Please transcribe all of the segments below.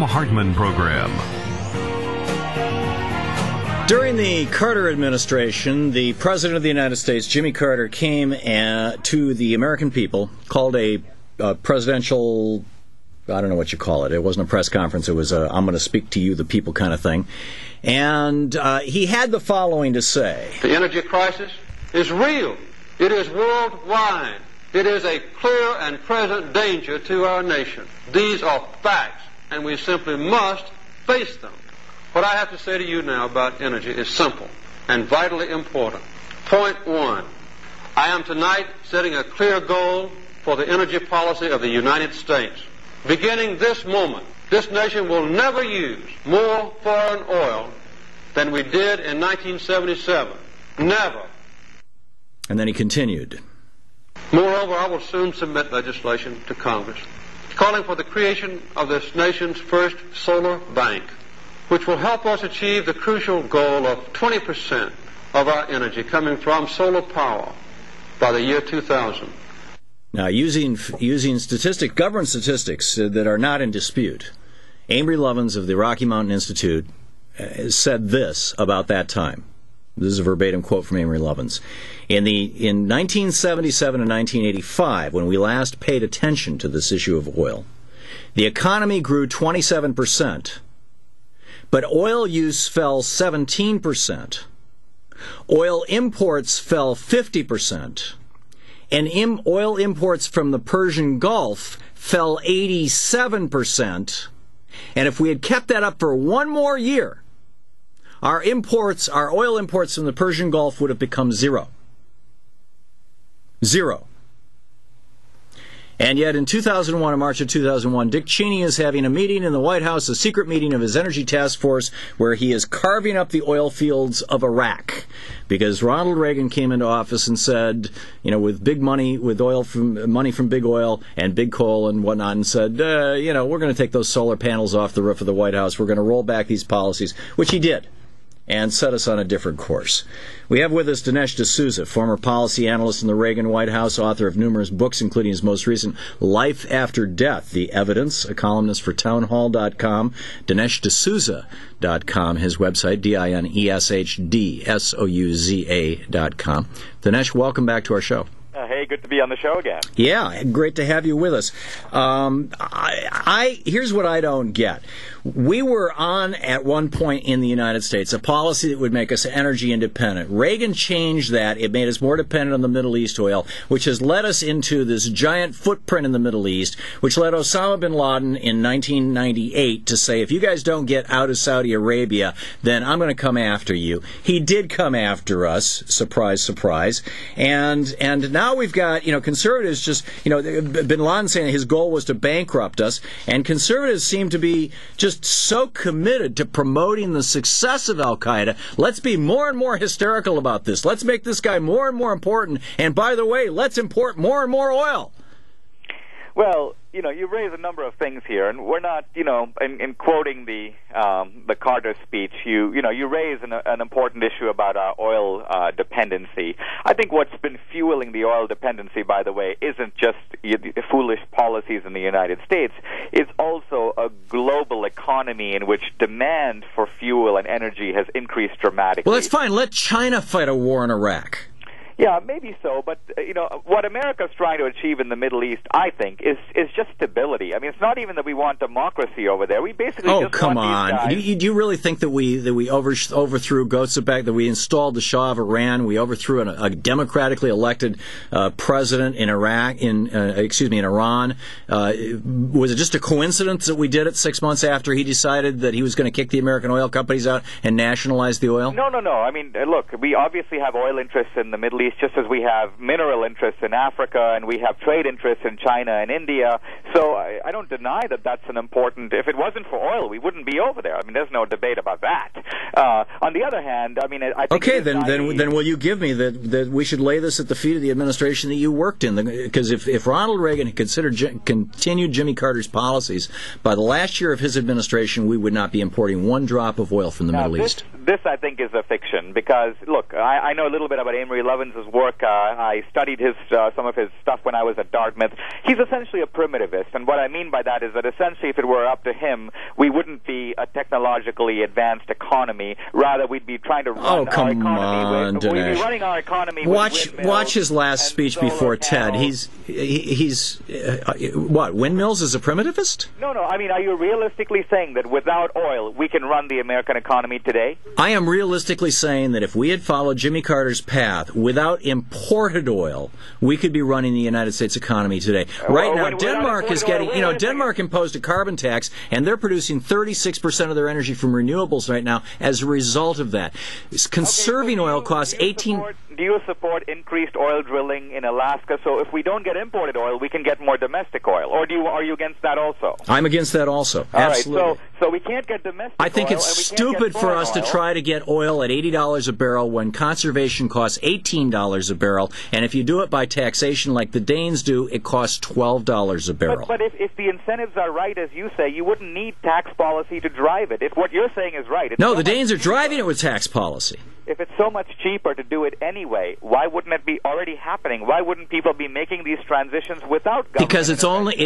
Hartman Program. During the Carter administration, the President of the United States, Jimmy Carter, came to the American people, called a presidential, I don't know what you call it. It wasn't a press conference. It was a I'm going to speak to you, the people kind of thing. And he had the following to say. The energy crisis is real. It is worldwide. It is a clear and present danger to our nation. These are facts, and we simply must face them. What I have to say to you now about energy is simple and vitally important. Point one, I am tonight setting a clear goal for the energy policy of the United States. Beginning this moment, this nation will never use more foreign oil than we did in 1977. Never. And then he continued. Moreover, I will soon submit legislation to Congress calling for the creation of this nation's first solar bank, which will help us achieve the crucial goal of 20% of our energy coming from solar power by the year 2000. Now, using government statistics that are not in dispute, Amory Lovins of the Rocky Mountain Institute said this about that time. This is a verbatim quote from Amory Lovins. In 1977 and 1985, when we last paid attention to this issue of oil, the economy grew 27%. But oil use fell 17%. Oil imports fell 50%. And oil imports from the Persian Gulf fell 87%. And if we had kept that up for one more year, our oil imports from the Persian Gulf would have become zero. Zero. And yet in 2001, in March of 2001, Dick Cheney is having a meeting in the White House, a secret meeting of his Energy Task Force, where he is carving up the oil fields of Iraq. Because Ronald Reagan came into office and said, with big money, with money from big oil and big coal and whatnot, and said, we're going to take those solar panels off the roof of the White House. We're going to roll back these policies, which he did, and set us on a different course. We have with us Dinesh D'Souza, former policy analyst in the Reagan White House, author of numerous books, including his most recent Life After Death, The Evidence, a columnist for townhall.com, DineshD'Souza.com, his website, DineshD'Souza.com. Dinesh, welcome back to our show. Hey, good to be on the show again. Yeah, great to have you with us. Here's what I don't get. We were on, at one point in the United States, a policy that would make us energy independent. Reagan changed that. It made us more dependent on the Middle East oil, which has led us into this giant footprint in the Middle East, which led Osama bin Laden in 1998 to say, if you guys don't get out of Saudi Arabia, then I'm going to come after you. He did come after us, surprise, surprise. And now we've got, conservatives just, bin Laden saying his goal was to bankrupt us, and conservatives seem to be just so committed to promoting the success of Al-Qaeda. Let's be more and more hysterical about this. Let's make this guy more and more important. And by the way, let's import more and more oil. Well, you raise a number of things here, and we're not, in quoting the Carter speech, you raise an important issue about our oil dependency. I think what's been fueling the oil dependency, by the way, isn't just foolish policies in the United States. It's also a global economy in which demand for fuel and energy has increased dramatically. Well, that's fine. Let China fight a war in Iraq. Yeah, maybe so, but what America's trying to achieve in the Middle East, I think, is just stability. I mean, it's not even that we want democracy over there. We basically just come want on! Do you really think that we overthrew Ghotsabek, that we installed the Shah of Iran, we overthrew a democratically elected president in Iraq, in Iran? Was it just a coincidence that we did it 6 months after he decided that he was going to kick the American oil companies out and nationalize the oil? No. I mean, look, we obviously have oil interests in the Middle East, just as we have mineral interests in Africa, and we have trade interests in China and India. So I don't deny that that's an important. If it wasn't for oil, we wouldn't be over there. I mean, there's no debate about that. On the other hand, I mean, I think okay, then will you give me that we should lay this at the feet of the administration that you worked in? Because if Ronald Reagan had continued Jimmy Carter's policies, by the last year of his administration, we would not be importing one drop of oil from the Middle East. This, I think, is a fiction because, look, I know a little bit about Amory Lovins' work. I studied some of his stuff when I was at Dartmouth. He's essentially a primitivist, and what I mean by that is that essentially if it were up to him, we wouldn't be a technologically advanced economy. Rather, we'd be trying to run our economy with... We'd be running our economy Watch his last speech before TED. He's what, windmills as a primitivist? No, I mean, are you realistically saying that without oil, we can run the American economy today? I am realistically saying that if we had followed Jimmy Carter's path without imported oil, we could be running the United States economy today. Right now, Denmark is getting, Denmark imposed a carbon tax, and they're producing 36% of their energy from renewables right now as a result of that. Conserving oil costs 18... Do you support increased oil drilling in Alaska? So if we don't get imported oil, we can get more domestic oil. Or are you against that also? I'm against that also. Absolutely. Right, so we can't get domestic oil. I think it's stupid for us to try to get oil at $80 a barrel when conservation costs $18 a barrel. And if you do it by taxation like the Danes do, it costs $12 a barrel. But if the incentives are right, as you say, you wouldn't need tax policy to drive it. If what you're saying is right... No, the Danes are driving it with tax policy. If it's so much cheaper to do it anyway, why wouldn't it be already happening? Why wouldn't people be making these transitions without government?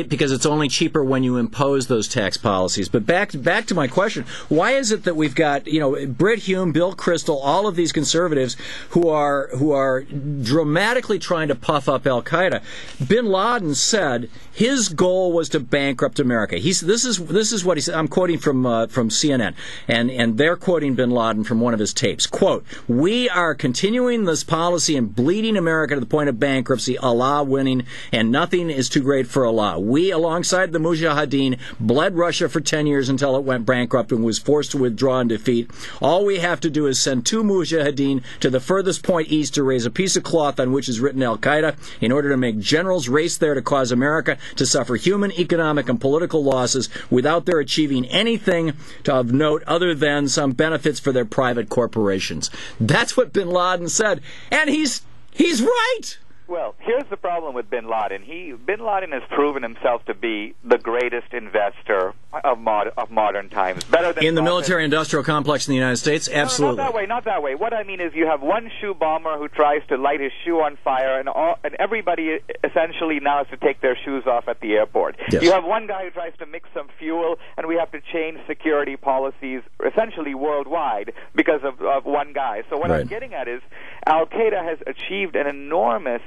Because it's only cheaper when you impose those tax policies. But back to my question: why is it that we've got Brit Hume, Bill Kristol, all of these conservatives who are dramatically trying to puff up Al Qaeda? Bin Laden said his goal was to bankrupt America. This is what he said. I'm quoting from CNN, and they're quoting Bin Laden from one of his tapes. Quote, "We are continuing this policy and bleeding America to the point of bankruptcy, Allah winning, and nothing is too great for Allah. We, alongside the Mujahideen, bled Russia for 10 years until it went bankrupt and was forced to withdraw in defeat. All we have to do is send 2 Mujahideen to the furthest point east to raise a piece of cloth on which is written Al-Qaeda in order to make generals race there to cause America to suffer human, economic, and political losses without their achieving anything of note other than some benefits for their private corporations." That's what Bin Laden said, and he's right. Well, here's the problem with Bin Laden. Bin Laden has proven himself to be the greatest investor of modern times. Better than in the military-industrial complex in the United States? Absolutely. No, not that way. What I mean is you have one shoe bomber who tries to light his shoe on fire, and everybody essentially now has to take their shoes off at the airport. Yes. You have one guy who tries to mix some fuel, and we have to change security policies essentially worldwide because of one guy. So what I'm getting at is Al-Qaeda has achieved an enormous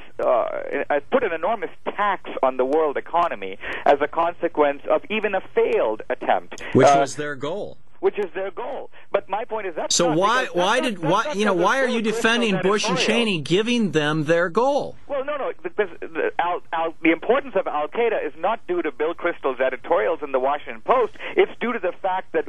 put an enormous tax on the world economy as a consequence of even a failed attempt, which was their goal. Which is their goal. But my point is that. So why are you defending Bush and Cheney giving them their goal? Well, no. The importance of Al Qaeda is not due to Bill Kristol's editorials in the Washington Post. It's due to the fact that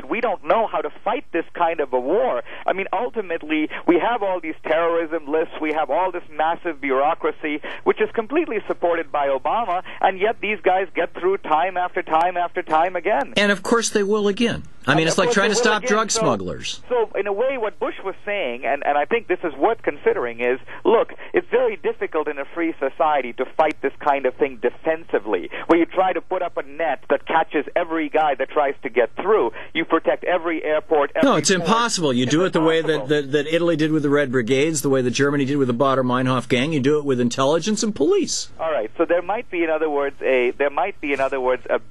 we don't know how to fight this kind of a war. I mean, ultimately, we have all these terrorism lists. We have all this massive bureaucracy, which is completely supported by Obama, and yet these guys get through time after time after time again. And of course they will again. I mean, it's like trying to stop drug smugglers. So, in a way, what Bush was saying, and I think this is worth considering, is, look, it's very difficult in a free society to fight this kind of thing defensively, where you try to put up a net that catches every guy that tries to get through. You protect every airport, every No, it's impossible. You do it the way that Italy did with the Red Brigades, the way that Germany did with the Baader-Meinhof gang. You do it with intelligence and police. All right, so there might be, in other words, a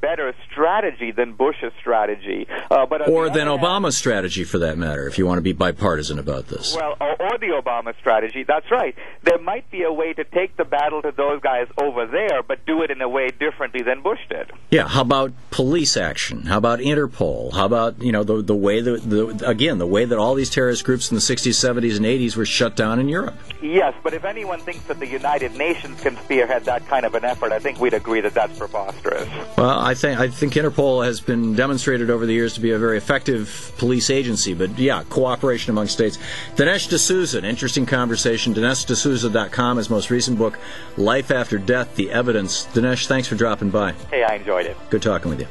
better strategy than Bush's strategy. Or than Obama's strategy, for that matter, if you want to be bipartisan about this. Well, or the Obama strategy, that's right. There might be a way to take the battle to those guys over there, but do it in a way differently than Bush did. Yeah, how about police action? How about Interpol? How about, the way the way that all these terrorist groups in the 60s, 70s, and 80s were shut down in Europe? Yes, but if anyone thinks that the United Nations can spearhead that kind of an effort, I think we'd agree that that's preposterous. Well, I think Interpol has been demonstrated over the years to be a very effective police agency, but yeah, cooperation among states. Dinesh D'Souza, an interesting conversation. DineshD'Souza.com, his most recent book, Life After Death, The Evidence. Dinesh, thanks for dropping by. Hey, I enjoyed it. Good talking with you.